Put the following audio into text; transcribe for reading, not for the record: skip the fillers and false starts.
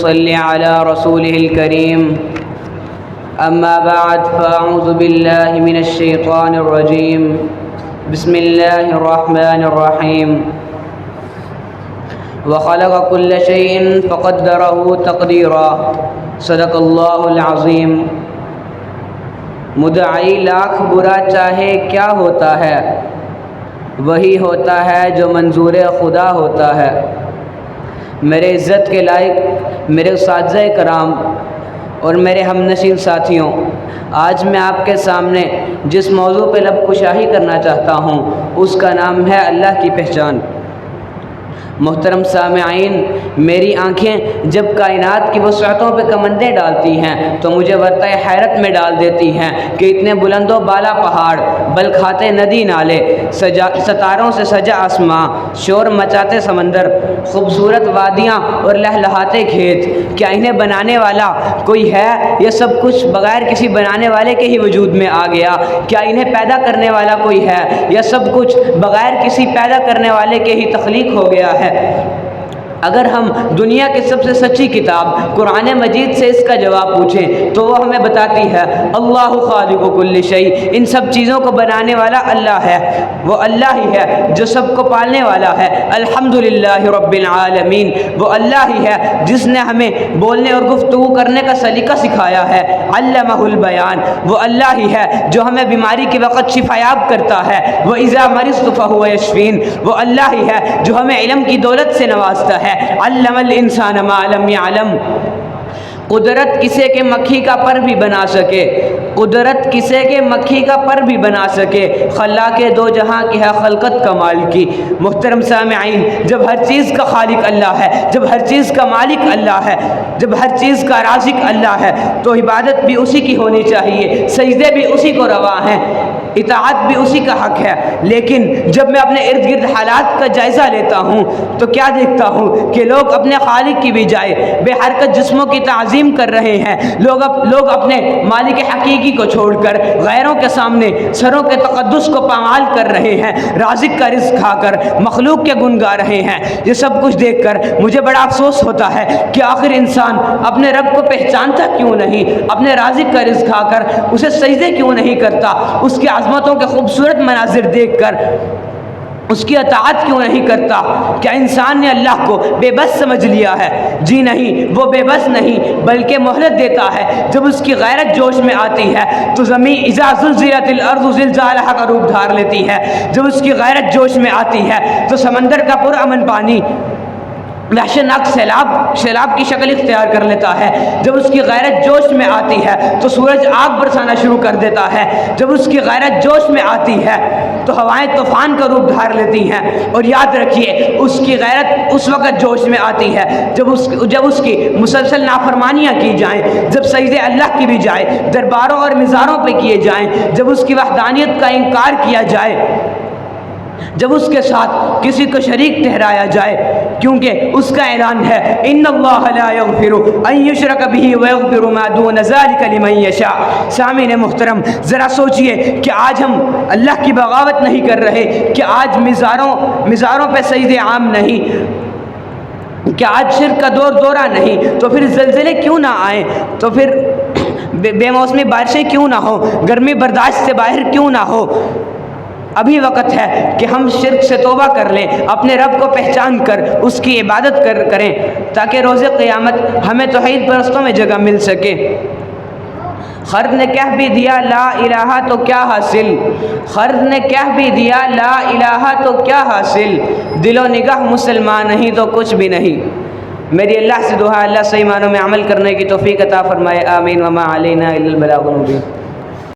صلی علی رسولہ الکریم اما بعد فاعوذ باللہ من الشیطان الرجیم بسم اللہ الرحمن الرحیم وخلق كل شيء فقدره تقدیرا صدق اللہ العظیم۔ مدعی لاکھ برا چاہے کیا ہوتا ہے، وہی ہوتا ہے جو منظور خدا ہوتا ہے۔ میرے عزت کے لائق میرے اساتذہ کرام اور میرے ہم نشین ساتھیوں، آج میں آپ کے سامنے جس موضوع پہ لب کشائی کرنا چاہتا ہوں اس کا نام ہے اللہ کی پہچان۔ محترم سامعین، میری آنکھیں جب کائنات کی وسعتوں پہ کمندیں ڈالتی ہیں تو مجھے ورطہ حیرت میں ڈال دیتی ہیں کہ اتنے بلند و بالا پہاڑ، بل کھاتے ندی نالے، ستاروں سے سجا آسماں، شور مچاتے سمندر، خوبصورت وادیاں اور لہلہاتے کھیت، کیا انہیں بنانے والا کوئی ہے یا سب کچھ بغیر کسی بنانے والے کے ہی وجود میں آ گیا؟ کیا انہیں پیدا کرنے والا کوئی ہے یا سب کچھ بغیر کسی پیدا کرنے والے کے ہی تخلیق ہو گیا ہے؟ اگر ہم دنیا کی سب سے سچی کتاب قرآن مجید سے اس کا جواب پوچھیں تو وہ ہمیں بتاتی ہے اللہ خالق کل شیء، ان سب چیزوں کو بنانے والا اللہ ہے، وہ اللہ ہی ہے جو سب کو پالنے والا ہے۔ الحمدللہ رب العالمین، وہ اللہ ہی ہے جس نے ہمیں بولنے اور گفتگو کرنے کا سلیقہ سکھایا ہے۔ علمہ البیان، وہ اللہ ہی ہے جو ہمیں بیماری کے وقت شفایاب کرتا ہے۔ وَإِذَا مَرِضْتُ فَهُوَ يَشْفِينِ، وہ اللہ ہی ہے جو ہمیں علم کی دولت سے نوازتا ہے۔ علم الانسان ما لم يعلم، قدرت کسے کے مکھی کا پر بھی بنا سکے، قدرت کسے کے مکھی کا پر بھی بنا سکے، خلاق دو جہاں کی ہے خلقت کمال کی۔ محترم سامعین، جب ہر چیز کا خالق اللہ ہے، جب ہر چیز کا مالک اللہ ہے، جب ہر چیز کا رازق اللہ ہے تو عبادت بھی اسی کی ہونی چاہیے، سجدے بھی اسی کو روا ہیں، اطاعت بھی اسی کا حق ہے۔ لیکن جب میں اپنے ارد گرد حالات کا جائزہ لیتا ہوں تو کیا دیکھتا ہوں کہ لوگ اپنے خالق کی بجائے بے حرکت جسموں کی تعظیم کر رہے ہیں۔ لوگ اپنے مالک حقیقی کو چھوڑ کر غیروں کے سامنے سروں کے تقدس کو پامال کر رہے ہیں، رازق کا رزق کھا کر مخلوق کے گن گا رہے ہیں۔ یہ سب کچھ دیکھ کر مجھے بڑا افسوس ہوتا ہے کہ آخر انسان اپنے رب کو پہچانتا کیوں نہیں، اپنے رازق کا رزق کھا کر اسے سجدے کیوں نہیں کرتا، اس کی عظمتوں کے خوبصورت مناظر دیکھ کر اس کی اطاعت کیوں نہیں کرتا؟ کیا انسان نے اللہ کو بے بس سمجھ لیا ہے؟ جی نہیں، وہ بے بس نہیں بلکہ مہلت دیتا ہے۔ جب اس کی غیرت جوش میں آتی ہے تو زمین اذا زلزلت الارض زلزالها کا روپ دھار لیتی ہے، جب اس کی غیرت جوش میں آتی ہے تو سمندر کا پرامن پانی وحشتناک سیلاب کی شکل اختیار کر لیتا ہے، جب اس کی غیرت جوش میں آتی ہے تو سورج آگ برسانا شروع کر دیتا ہے، جب اس کی غیرت جوش میں آتی ہے تو ہوائیں طوفان کا روپ دھار لیتی ہیں۔ اور یاد رکھیے، اس کی غیرت اس وقت جوش میں آتی ہے جب اس کی مسلسل نافرمانیاں کی جائیں، جب سجدے اللہ کی بھی جائے درباروں اور مزاروں پہ کیے جائیں، جب اس کی وحدانیت کا انکار کیا جائے، جب اس کے ساتھ کسی کو شریک ٹھہرایا جائے، کیونکہ اس کا اعلان ہے ان اللہ لا یغفر ان یشرک بہ ویغفر ما دون ذلک لمن یشاء۔ سامعین محترم، ذرا سوچئے کہ آج ہم اللہ کی بغاوت نہیں کر رہے، کہ آج مزاروں پہ سجدے عام نہیں، کہ آج شرک کا دورہ نہیں، تو پھر زلزلے کیوں نہ آئیں، تو پھر بے موسمی بارشیں کیوں نہ ہو، گرمی برداشت سے باہر کیوں نہ ہو؟ ابھی وقت ہے کہ ہم شرک سے توبہ کر لیں، اپنے رب کو پہچان کر اس کی عبادت کریں تاکہ روز قیامت ہمیں توحید پرستوں میں جگہ مل سکے۔ خرد نے کہہ بھی دیا لا الہ تو کیا حاصل، خرد نے کہہ بھی دیا لا الہ تو کیا حاصل، دل و نگاہ مسلمان نہیں تو کچھ بھی نہیں۔ میری اللہ سے دعا، اللہ صحیح معنوں میں عمل کرنے کی توفیق عطا فرمائے، آمین۔ وما علینا الا البلاغ المبین۔